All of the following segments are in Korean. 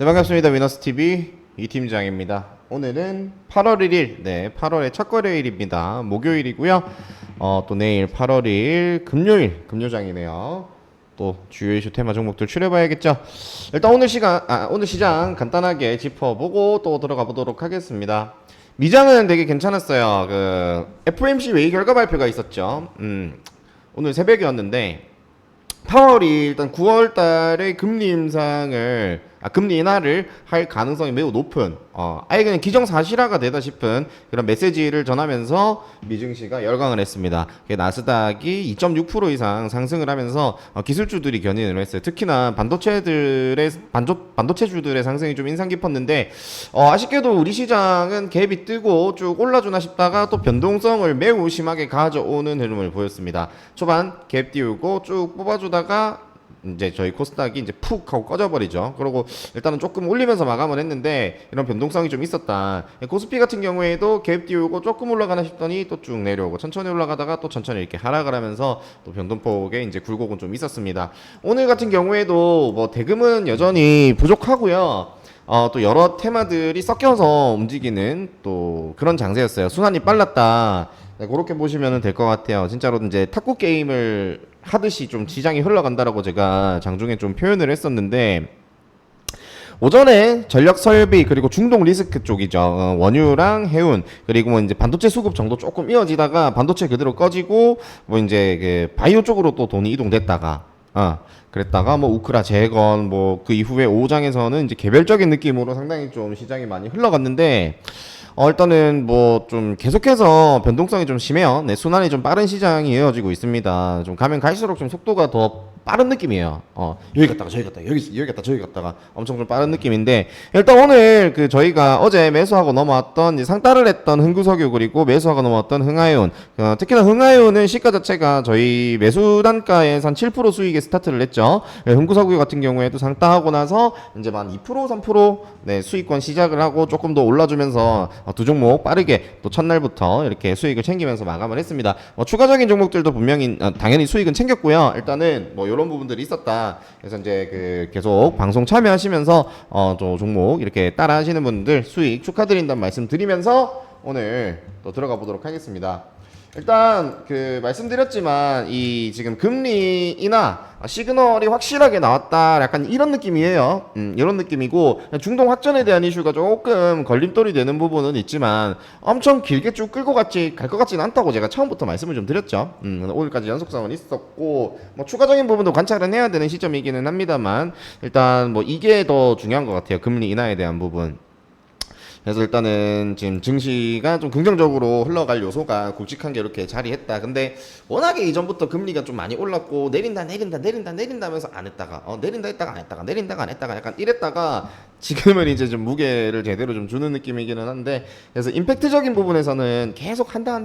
네, 반갑습니다. 위너스TV 이팀장입니다. 오늘은 8월 1일, 8월의 첫 거래일입니다. 목요일이고요. 또 내일 8월 2일 금요일, 금요장이네요. 또 주요 이슈 테마 종목들 추려봐야겠죠. 일단 오늘 시장 간단하게 짚어보고 또 들어가 보도록 하겠습니다. 미장은 되게 괜찮았어요. 그 FOMC 회의 결과 발표가 있었죠. 오늘 새벽이었는데 파월이 일단 9월 달에 금리 인하를 할 가능성이 매우 높은 아예 그냥 기정사실화가 되다 싶은 그런 메시지를 전하면서 미증시가 열강을 했습니다. 나스닥이 2.6% 이상 상승을 하면서 기술주들이 견인을 했어요. 특히나 반도체주들의 상승이 좀 인상 깊었는데 아쉽게도 우리 시장은 갭이 뜨고 쭉 올라주나 싶다가 또 변동성을 매우 심하게 가져오는 흐름을 보였습니다. 초반 갭 띄우고 쭉 뽑아주다가 이제 저희 코스닥이 이제 푹 하고 꺼져버리죠. 그리고 일단은 조금 올리면서 마감을 했는데 이런 변동성이 좀 있었다. 코스피 같은 경우에도 갭 띄우고 조금 올라가나 싶더니 또 쭉 내려오고 천천히 올라가다가 또 천천히 이렇게 하락을 하면서 또 변동폭에 이제 굴곡은 좀 있었습니다. 오늘 같은 경우에도 뭐 대금은 여전히 부족하고요. 또 여러 테마들이 섞여서 움직이는 또 그런 장세였어요. 순환이 빨랐다. 네, 그렇게 보시면 될 것 같아요. 진짜로 이제 탁구 게임을 하듯이 좀 시장이 흘러간다라고 제가 장중에 좀 표현을 했었는데, 오전에 전력 설비 그리고 중동 리스크 쪽이죠. 원유랑 해운 그리고 뭐 이제 반도체 수급 정도 조금 이어지다가 반도체 그대로 꺼지고 뭐 이제 그 바이오 쪽으로 또 돈이 이동됐다가 그랬다가 뭐 우크라 재건 뭐 그 이후에 5장에서는 이제 개별적인 느낌으로 상당히 좀 시장이 많이 흘러갔는데, 일단은 뭐 좀 계속해서 변동성이 좀 심해요. 네, 순환이 좀 빠른 시장이 이어지고 있습니다. 좀 가면 갈수록 좀 속도가 더 빠른 느낌이에요. 여기 갔다가 저기 갔다가 여기 갔다 저기 갔다가 엄청 좀 빠른 느낌인데, 일단 오늘 그 저희가 어제 매수하고 넘어왔던 이제 상따를 했던 흥구석유 그리고 매수하고 넘어왔던 흥하이온, 특히나 흥하이온은 시가 자체가 저희 매수 단가에서 한 7% 수익에 스타트를 했죠. 흥구석유 같은 경우에도 상따하고 나서 이제 한 2% 3% 네, 수익권 시작을 하고 조금 더 올라주면서 두 종목 빠르게 또 첫날부터 이렇게 수익을 챙기면서 마감을 했습니다. 추가적인 종목들도 분명히 당연히 수익은 챙겼고요. 일단은 뭐 이런 부분들이 있었다. 그래서 이제 그 계속 방송 참여하시면서 또 종목 이렇게 따라 하시는 분들 수익 축하드린다는 말씀 드리면서 오늘 또 들어가 보도록 하겠습니다. 일단 그 말씀드렸지만 이 지금 금리 인하 시그널이 확실하게 나왔다, 약간 이런 느낌이에요. 이런 느낌이고, 중동 확전에 대한 이슈가 조금 걸림돌이 되는 부분은 있지만 엄청 길게 쭉 끌고 갈 것 같지는 않다고 제가 처음부터 말씀을 좀 드렸죠. 오늘까지 연속성은 있었고 뭐 추가적인 부분도 관찰은 해야 되는 시점이기는 합니다만, 일단 뭐 이게 더 중요한 것 같아요. 금리 인하에 대한 부분. 그래서 일단은 지금 증시가 좀 긍정적으로 흘러갈 요소가 굵직한 게 이렇게 자리했다. 근데 워낙에 이전부터 금리가 좀 많이 올랐고 내린다 하면서 안 했다가 내린다 했다가 안 했다가 내린다가 안 했다가 약간 이랬다가 지금은 이제 좀 무게를 제대로 좀 주는 느낌이기는 한데, 그래서 임팩트적인 부분에서는 계속 한다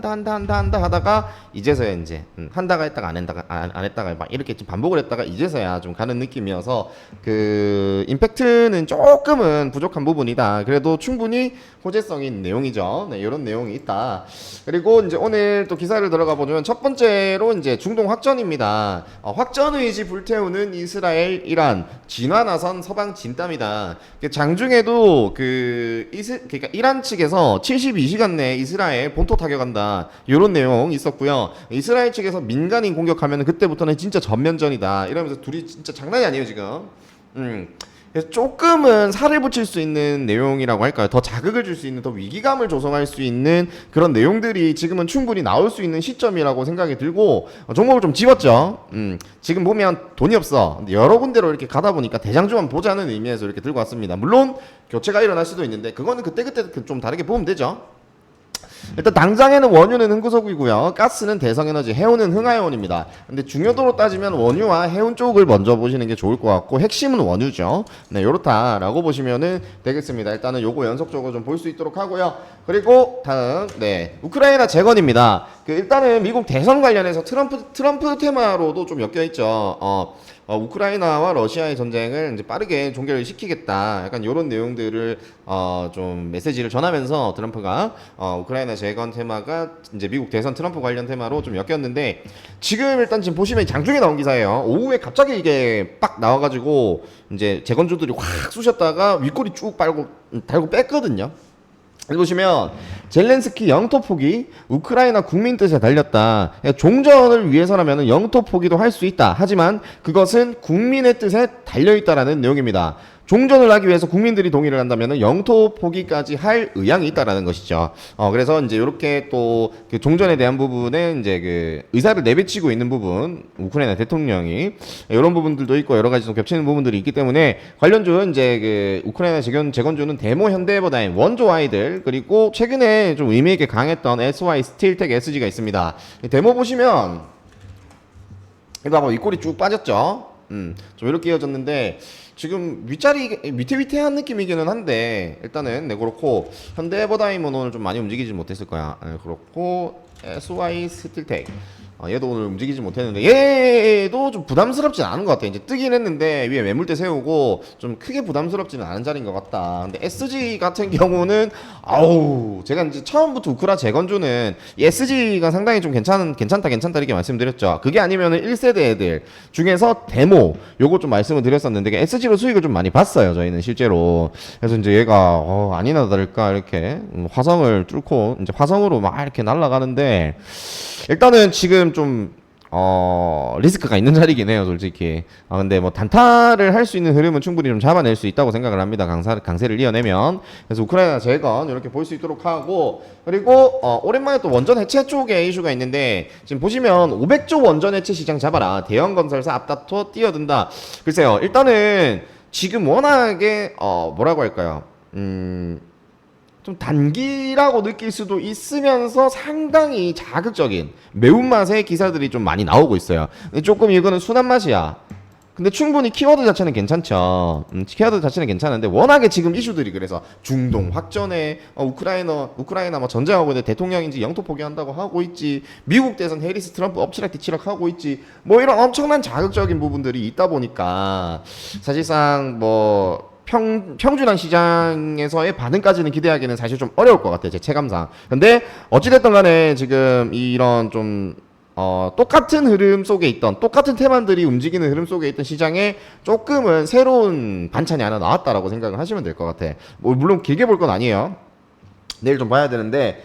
하다가 이제서야 이제 한다가 했다가 안 했다가 막 이렇게 좀 반복을 했다가 이제서야 좀 가는 느낌이어서 그 임팩트는 조금은 부족한 부분이다. 그래도 충분히 호재성인 내용이죠. 네, 이런 내용이 있다. 그리고 이제 오늘 또 기사를 들어가 보면 첫 번째로 이제 중동 확전입니다. 확전 의지 불태우는 이스라엘, 이란, 진화 나선 서방 진땀이다. 장중에도 그러니까 이란 측에서 72시간 내에 이스라엘 본토 타격한다, 이런 내용 있었고요. 이스라엘 측에서 민간인 공격하면 그때부터는 진짜 전면전이다 이러면서 둘이 진짜 장난이 아니에요 지금. 그래서 조금은 살을 붙일 수 있는 내용이라고 할까요? 더 자극을 줄 수 있는, 더 위기감을 조성할 수 있는 그런 내용들이 지금은 충분히 나올 수 있는 시점이라고 생각이 들고, 종목을 좀 집었죠. 지금 보면 돈이 없어. 근데 여러 군데로 이렇게 가다 보니까 대장주만 보자는 의미에서 이렇게 들고 왔습니다. 물론 교체가 일어날 수도 있는데 그거는 그때그때 좀 다르게 보면 되죠. 일단 당장에는 원유는 흥구석유고요. 가스는 대성에너지, 해운은 흥하이온입니다. 근데 중요도로 따지면 원유와 해운 쪽을 먼저 보시는 게 좋을 것 같고, 핵심은 원유죠. 네, 요렇다라고 보시면은 되겠습니다. 일단은 요거 연속적으로 좀 볼 수 있도록 하고요. 그리고 다음, 우크라이나 재건입니다. 일단은 미국 대선 관련해서 트럼프 테마로도 좀 엮여 있죠. 우크라이나와 러시아의 전쟁을 이제 빠르게 종결을 시키겠다. 약간 이런 내용들을 좀 메시지를 전하면서 트럼프가 우크라이나 재건 테마가 이제 미국 대선 트럼프 관련 테마로 좀 엮였는데 지금 일단 지금 보시면 장중에 나온 기사예요. 오후에 갑자기 이게 빡 나와가지고 이제 재건주들이 확 쑤셨다가 윗꼬리 쭉 빨고 달고 뺐거든요. 여기 보시면 젤렌스키 영토 포기 우크라이나 국민 뜻에 달렸다. 종전을 위해서라면 영토 포기도 할 수 있다. 하지만 그것은 국민의 뜻에 달려 있다라는 내용입니다. 종전을 하기 위해서 국민들이 동의를 한다면 영토 포기까지 할 의향이 있다라는 것이죠. 그래서 이제 이렇게 또 그 종전에 대한 부분에 이제 그 의사를 내비치고 있는 부분, 우크라이나 대통령이 이런 부분들도 있고 여러 가지 좀 겹치는 부분들이 있기 때문에 관련주 이제 그 우크라이나 재건주는 데모 현대해버다임 원조 아이들 그리고 최근에 좀 의미 있게 강했던 SY 스틸텍 SG가 있습니다. 데모 보시면 이거 봐봐 윗골이 쭉 빠졌죠. 좀 이렇게 이어졌는데 지금 윗자리 위태위태한 느낌이기는 한데 일단은 네 그렇고 현대해버다임은 오늘 좀 많이 움직이지 못했을 거야. 네, 그렇고 SY 스틸텍 얘도 오늘 움직이지 못했는데 얘도 좀 부담스럽진 않은 것 같아. 이제 뜨긴 했는데 위에 매물대 세우고 좀 크게 부담스럽지는 않은 자리인 것 같다. 근데 SG 같은 경우는 아우 제가 이제 처음부터 우크라 재건주는 이 SG가 상당히 좀 괜찮다 이렇게 말씀드렸죠. 그게 아니면은 1세대 애들 중에서 데모 요거 좀 말씀을 드렸었는데 SG로 수익을 좀 많이 봤어요 저희는 실제로. 그래서 이제 얘가 아니나 다를까 이렇게 화성을 뚫고 이제 화성으로 막 이렇게 날아가는데 일단은 지금 좀 리스크가 있는 자리긴 해요 솔직히. 근데 뭐 단타를 할 수 있는 흐름은 충분히 좀 잡아낼 수 있다고 생각을 합니다. 강세를 이어내면. 그래서 우크라이나 재건 이렇게 볼 수 있도록 하고 그리고 오랜만에 또 원전 해체 쪽에 이슈가 있는데 지금 보시면 500조 원전 해체 시장 잡아라 대형 건설사 앞다퉈 뛰어든다. 글쎄요 일단은 지금 워낙에 뭐라고 할까요 좀 단기라고 느낄 수도 있으면서 상당히 자극적인 매운맛의 기사들이 좀 많이 나오고 있어요. 근데 조금 이거는 순한 맛이야. 근데 충분히 키워드 자체는 괜찮죠. 키워드 자체는 괜찮은데 워낙에 지금 이슈들이 그래서 중동 확전에 우크라이나 뭐 전쟁하고 있는데 대통령인지 영토 포기한다고 하고 있지. 미국 대선 해리스 트럼프 엎치락 뒤치락 하고 있지. 뭐 이런 엄청난 자극적인 부분들이 있다 보니까 사실상 뭐 평준한 시장에서의 반응까지는 기대하기는 사실 좀 어려울 것 같아요 제 체감상. 근데 어찌됐든 간에 지금 이런 좀 똑같은 흐름 속에 있던 똑같은 테마들이 움직이는 흐름 속에 있던 시장에 조금은 새로운 반찬이 하나 나왔다라고 생각을 하시면 될 것 같아. 뭐 물론 길게 볼 건 아니에요. 내일 좀 봐야 되는데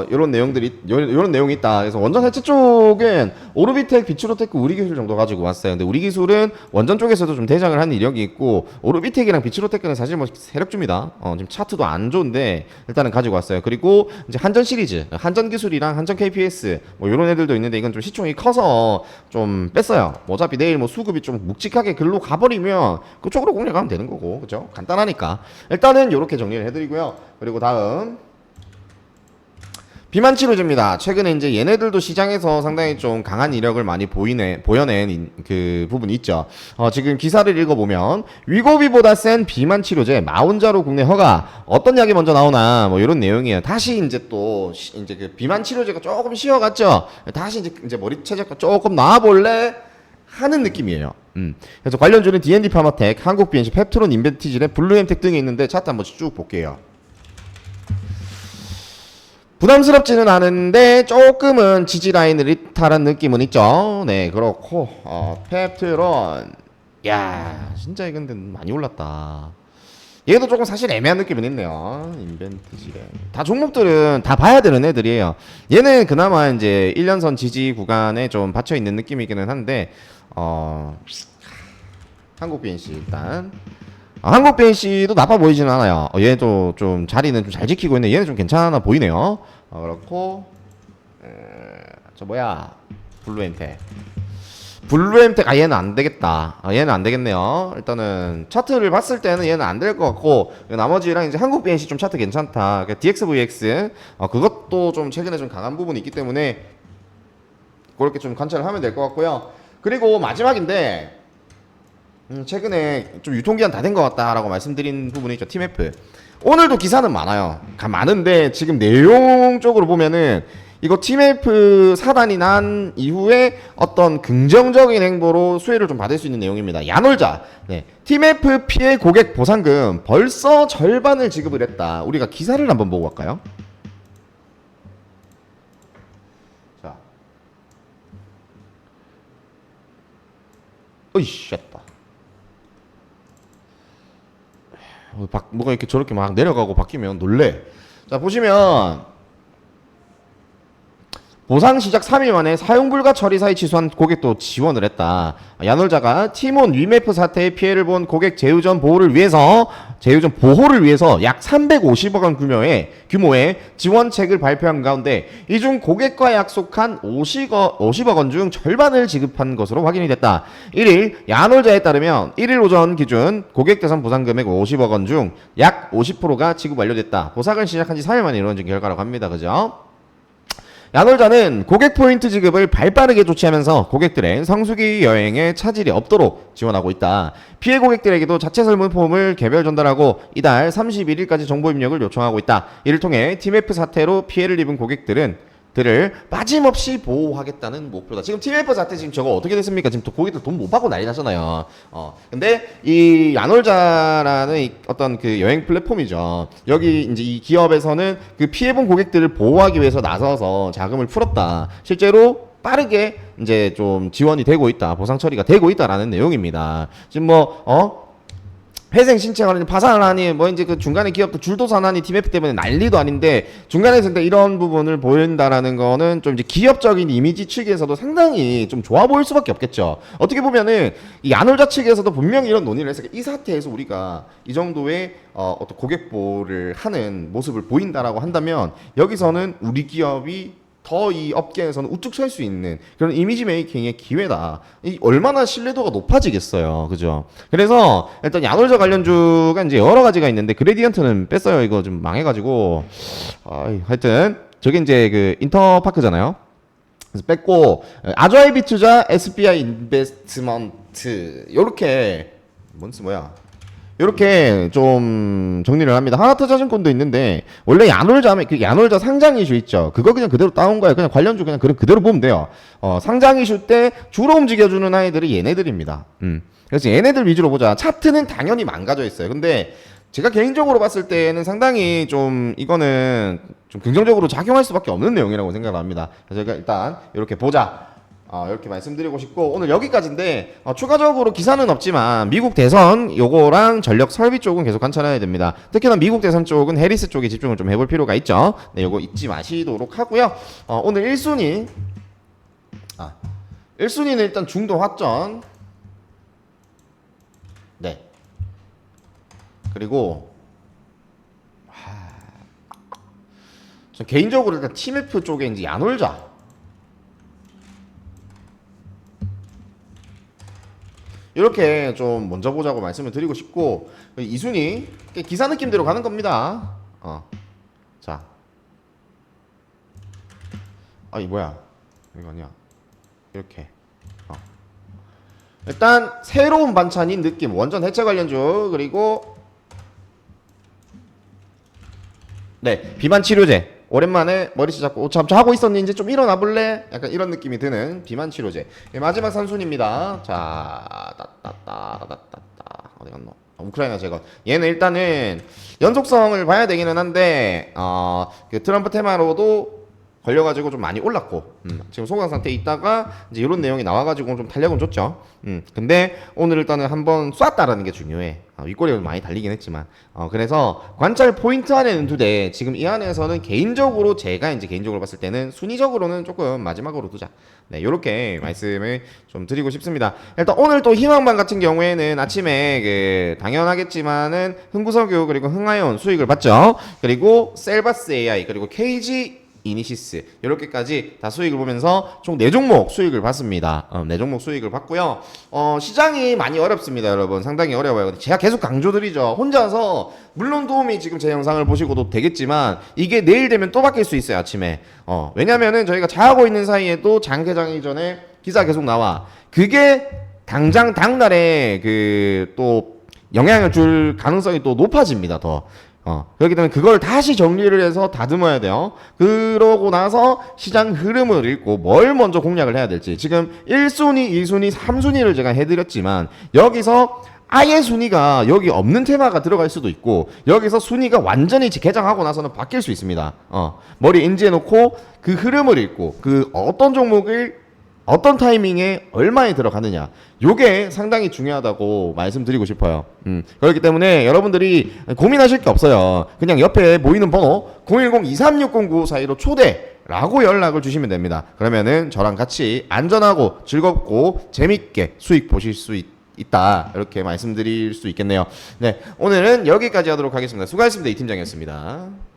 이런 내용이 있다. 그래서 원전 해체 쪽은 오르비텍, 비츠로테크, 우리기술 정도 가지고 왔어요. 근데 우리기술은 원전 쪽에서도 좀 대장을 하는 이력이 있고 오르비텍이랑 비츠로테크는 사실 뭐 세력주입니다. 지금 차트도 안 좋은데 일단은 가지고 왔어요. 그리고 이제 한전 시리즈, 한전 기술이랑 한전 KPS 뭐 이런 애들도 있는데 이건 좀 시총이 커서 좀 뺐어요. 뭐 어차피 내일 뭐 수급이 좀 묵직하게 글로 가버리면 그쪽으로 공략하면 되는 거고, 그죠? 간단하니까 일단은 이렇게 정리를 해드리고요. 그리고 다음 비만치료제입니다. 최근에 이제 얘네들도 시장에서 상당히 좀 강한 이력을 많이 보여낸 그 부분이 있죠. 지금 기사를 읽어보면 위고비보다 센 비만치료제 마운자로 국내 허가 어떤 약이 먼저 나오나 뭐 이런 내용이에요. 다시 이제 또 이제 그 비만치료제가 조금 쉬어갔죠. 다시 이제 머리 체제가 조금 나와볼래 하는 느낌이에요. 그래서 관련주는 D&D 파마텍, 한국비엔시, 펩트론, 인벤티지랩, 블루엠텍 등이 있는데 차트 한번 쭉 볼게요. 부담스럽지는 않은데 조금은 지지 라인을 이탈한 느낌은 있죠. 네, 그렇고 펩트론, 야, 진짜 이건 근데 많이 올랐다. 얘도 조금 사실 애매한 느낌은 있네요. 인벤티지래. 다 종목들은 다 봐야 되는 애들이에요. 얘는 그나마 이제 1년선 지지 구간에 좀 받쳐 있는 느낌이기는 한데 한국 BNC 일단. 한국BNC도 나빠 보이지는 않아요. 얘도 좀 자리는 좀 잘 지키고 있는데 얘는 좀 괜찮아 보이네요. 그렇고 저 뭐야 블루엠텍 얘는 안 되겠다. 얘는 안 되겠네요. 일단은 차트를 봤을 때는 얘는 안 될 것 같고 나머지랑 이제 한국BNC 좀 차트 괜찮다. DXVX 그것도 좀 최근에 좀 강한 부분이 있기 때문에 그렇게 좀 관찰을 하면 될 것 같고요. 그리고 마지막인데 최근에 좀 유통기한 다 된 것 같다라고 말씀드린 부분이 있죠. 팀F 오늘도 기사는 많아요. 많은데 지금 내용적으로 보면은 이거 TMF 사단이 난 이후에 어떤 긍정적인 행보로 수혜를 좀 받을 수 있는 내용입니다. 야놀자. 네. TMF 피해 고객 보상금 벌써 절반을 지급을 했다. 우리가 기사를 한번 보고 갈까요? 자. 어이씨, 했다. 뭐가 이렇게 저렇게 막 내려가고 바뀌면 놀래. 자, 보시면 보상 시작 3일 만에 사용불가 처리 사이 취소한 고객도 지원을 했다. 야놀자가 티몬 위메프 사태의 피해를 본 고객 재유전 보호를 위해서 약 350억 원 규모의 지원책을 발표한 가운데 이 중 고객과 약속한 50억 원 중 절반을 지급한 것으로 확인이 됐다. 1일 야놀자에 따르면 1일 오전 기준 고객 대상 보상 금액 50억 원 중 약 50%가 지급 완료됐다. 보상을 시작한 지 3일 만에 이루어진 결과라고 합니다. 그죠? 야놀자는 고객 포인트 지급을 발빠르게 조치하면서 고객들의 성수기 여행에 차질이 없도록 지원하고 있다. 피해 고객들에게도 자체 설문 폼을 개별 전달하고 이달 31일까지 정보 입력을 요청하고 있다. 이를 통해 TMF 사태로 피해를 입은 고객들을 빠짐없이 보호하겠다는 목표다. 지금 TMF 사태 지금 저거 어떻게 됐습니까? 지금 또 고객들 돈 못 받고 난리 나잖아요. 근데 이 야놀자라는 어떤 그 여행 플랫폼이죠. 여기 이제 이 기업에서는 그 피해본 고객들을 보호하기 위해서 나서서 자금을 풀었다. 실제로 빠르게 이제 좀 지원이 되고 있다. 보상 처리가 되고 있다라는 내용입니다. 지금 회생 신청하니 파산하니 이제 그 중간에 기업도 줄도산하니 TMF 때문에 난리도 아닌데 중간에서 근데 이런 부분을 보인다라는 거는 좀 이제 기업적인 이미지 측에서도 상당히 좀 좋아 보일 수밖에 없겠죠. 어떻게 보면은 이 야놀자 측에서도 분명히 이런 논의를 했어요. 이 사태에서 우리가 이 정도의 어떤 고객 보호를 하는 모습을 보인다라고 한다면 여기서는 우리 기업이 더 이 업계에서는 우뚝 설 수 있는 그런 이미지 메이킹의 기회다. 이 얼마나 신뢰도가 높아지겠어요. 그죠? 그래서 일단 야놀자 관련주가 이제 여러 가지가 있는데 그레디언트는 뺐어요. 이거 좀 망해가지고. 하여튼 저게 이제 그 인터파크잖아요. 그래서 뺐고 아주아이비 투자 SBI 인베스트먼트 요렇게 이렇게 좀 정리를 합니다. 하나투자증권도 있는데 원래 야놀자면 그 야놀자 상장 이슈 있죠. 그거 그냥 그대로 따온 거예요. 그냥 관련주 그냥 그대로 보면 돼요. 상장 이슈 때 주로 움직여주는 아이들이 얘네들입니다. 그래서 얘네들 위주로 보자. 차트는 당연히 망가져 있어요. 근데 제가 개인적으로 봤을 때는 상당히 좀 이거는 좀 긍정적으로 작용할 수밖에 없는 내용이라고 생각을 합니다. 그래서 제가 일단 이렇게 보자. 이렇게 말씀드리고 싶고 오늘 여기까지인데 추가적으로 기사는 없지만 미국 대선 요거랑 전력 설비 쪽은 계속 관찰해야 됩니다. 특히나 미국 대선 쪽은 해리스 쪽에 집중을 좀 해볼 필요가 있죠. 네, 요거 잊지 마시도록 하고요. 오늘 1순위는 일단 중도 확전. 네. 그리고 저 개인적으로 일단 TMF 쪽에 이제 야놀자. 이렇게 좀 먼저 보자고 말씀을 드리고 싶고 이순위 기사 느낌대로 가는 겁니다. 자, 이 뭐야? 이거 아니야. 이렇게. 일단 새로운 반찬인 느낌 원전 해체 관련주 그리고 네 비만 치료제. 오랜만에 머리씨 잡고 참 하고 있었니 이제 좀 일어나 볼래? 약간 이런 느낌이 드는 비만 치료제. 마지막 3순위입니다. 자, 어디 갔노? 우크라이나 제거. 얘는 일단은 연속성을 봐야 되기는 한데 그 트럼프 테마로도 걸려가지고 좀 많이 올랐고 지금 소강 상태에 있다가 이제 이런 내용이 나와가지고 좀 탄력은 줬죠. 근데 오늘 일단은 한번 쐈다라는 게 중요해. 윗꼬리가 많이 달리긴 했지만 그래서 관찰 포인트 안에는 두 대. 지금 이 안에서는 제가 이제 개인적으로 봤을 때는 순위적으로는 조금 마지막으로 두자. 네, 요렇게 말씀을 좀 드리고 싶습니다. 일단 오늘 또 희망반 같은 경우에는 아침에 그 당연하겠지만은 흥구석유 그리고 흥하이온 수익을 봤죠. 그리고 셀바스 AI 그리고 KG 이니시스 이렇게까지 다 수익을 보면서 총 4종목 수익을 봤습니다. 4종목 수익을 봤고요. 시장이 많이 어렵습니다, 여러분. 상당히 어려워요. 제가 계속 강조드리죠. 혼자서 물론 도움이 지금 제 영상을 보시고도 되겠지만 이게 내일 되면 또 바뀔 수 있어요, 아침에. 왜냐면은 저희가 자고 있는 사이에도 장 개장이 전에 기사 계속 나와. 그게 당장 당날에 그 또 영향을 줄 가능성이 또 높아집니다, 더. 그렇기 때문에 그걸 다시 정리를 해서 다듬어야 돼요. 그러고 나서 시장 흐름을 읽고 뭘 먼저 공략을 해야 될지. 지금 1순위, 2순위, 3순위를 제가 해드렸지만 여기서 아예 순위가 여기 없는 테마가 들어갈 수도 있고 여기서 순위가 완전히 개장하고 나서는 바뀔 수 있습니다. 머리 인지해 놓고 그 흐름을 읽고 그 어떤 종목을 어떤 타이밍에 얼마에 들어가느냐 요게 상당히 중요하다고 말씀드리고 싶어요. 그렇기 때문에 여러분들이 고민하실 게 없어요. 그냥 옆에 보이는 번호 010-2360-9542로 초대라고 연락을 주시면 됩니다. 그러면은 저랑 같이 안전하고 즐겁고 재밌게 수익 보실 수 있다 이렇게 말씀드릴 수 있겠네요. 네, 오늘은 여기까지 하도록 하겠습니다. 수고하셨습니다. 이 팀장이었습니다.